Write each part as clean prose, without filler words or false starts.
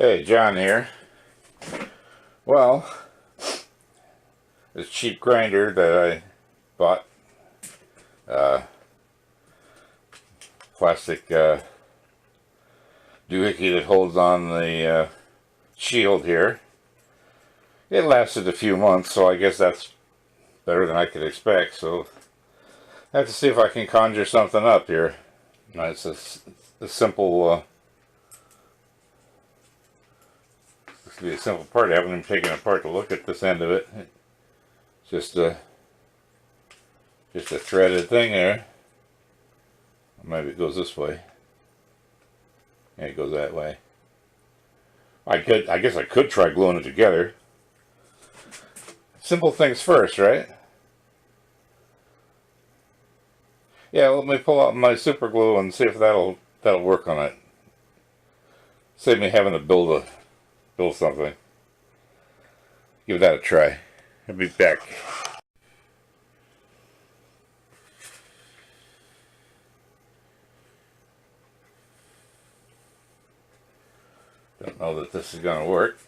Hey, John here. Well, this cheap grinder that I bought, plastic doohickey that holds on the shield here. It lasted a few months, so I guess that's better than I could expect. So I have to see if I can conjure something up here. It's a simple, this could be a simple part. I haven't even taken it apart to look at this end of it. Just a threaded thing there. Maybe it goes this way. Yeah, it goes that way. I guess I could try gluing it together. Simple things first, right? Yeah, let me pull out my super glue and see if that'll work on it. Save me having to build something. Give that a try. I'll be back. Don't know that this is going to work.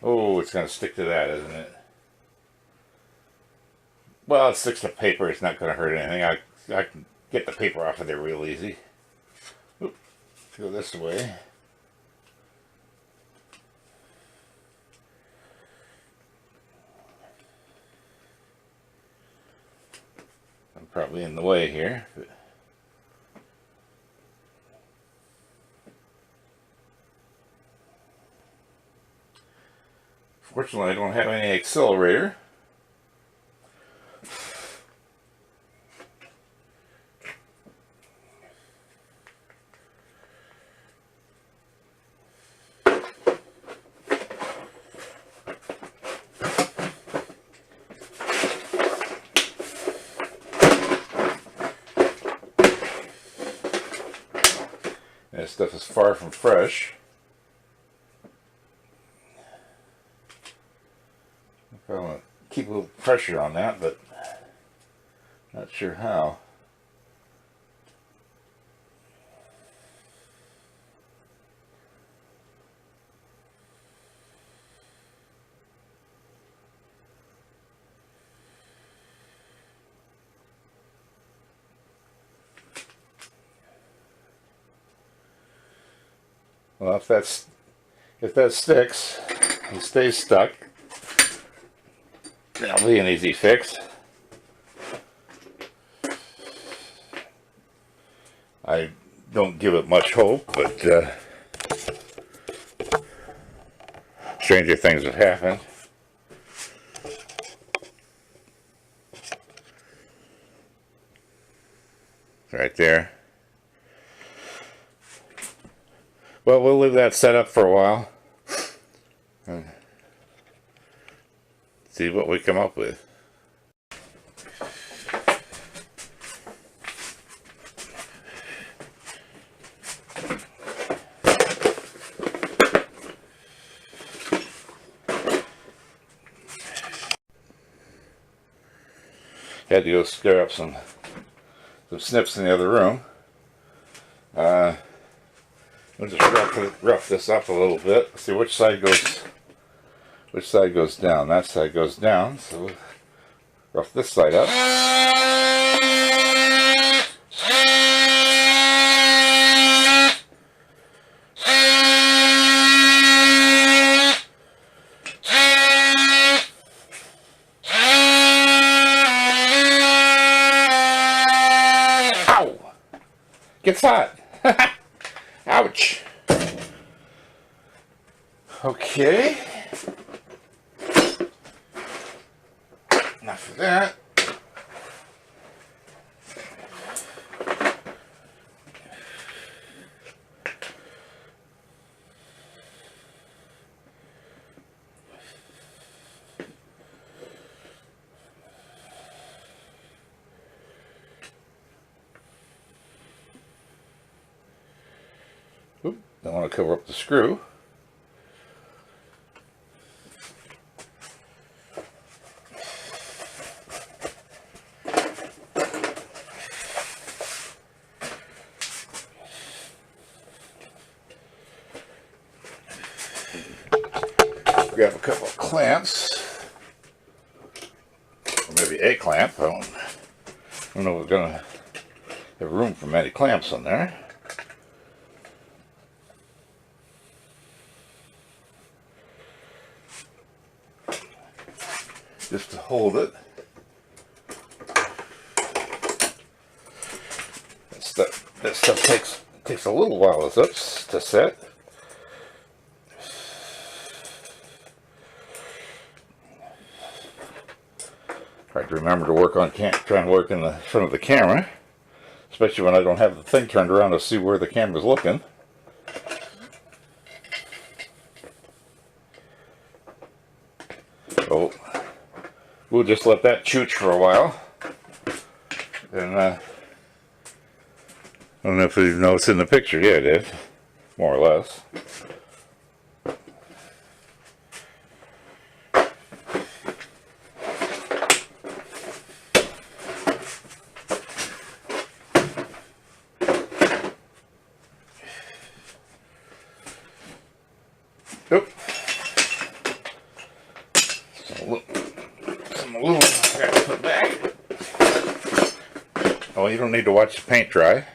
Oh, it's going to stick to that, isn't it? Well, it sticks to paper. It's not going to hurt anything. I can get the paper off of there real easy. Oop, go this way. I'm probably in the way here. But fortunately, I don't have any accelerator. This stuff is far from fresh. I want to keep a little pressure on that, but not sure how. Well, if that sticks and stays stuck, that'll be an easy fix. I don't give it much hope, but stranger things have happened. Right there. Well, we'll leave that set up for a while and see what we come up with. Had to go stir up some snips in the other room. We'll just rough this up a little bit. See which side goes down. That side goes down, so we'll rough this side up. Ow! Gets hot. Ouch. Okay. Enough of that. Oop, don't want to cover up the screw. grab a couple of clamps, or maybe a clamp. I don't know if we're gonna have room for many clamps on there. Just to hold it. That stuff takes a little while to set. Try to remember to work on try and work in the front of the camera, especially when I don't have the thing turned around to see where the camera's looking. So we'll just let that chooch for a while, and I don't know if you know it's in the picture. Yeah, it is, more or less. Oop. Some aluminum I got to put back. Oh, you don't need to watch the paint dry.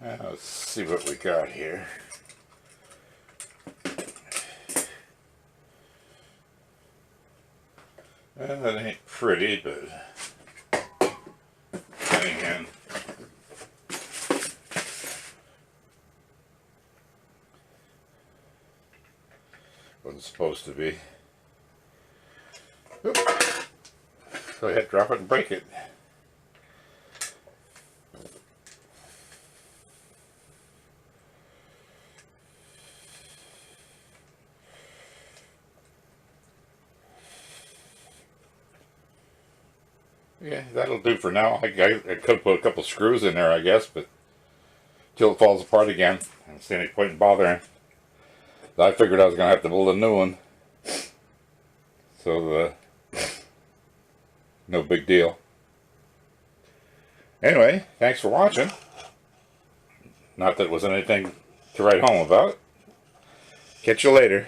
Let's see what we got here. Well, that ain't pretty, but then again, what it's supposed to be. Oop. Go ahead, drop it and break it. Yeah, that'll do for now. I could put a couple screws in there, I guess, but till it falls apart again. I don't see any point in bothering. I figured I was going to have to build a new one. So, no big deal. Anyway, thanks for watching. Not that it was anything to write home about. Catch you later.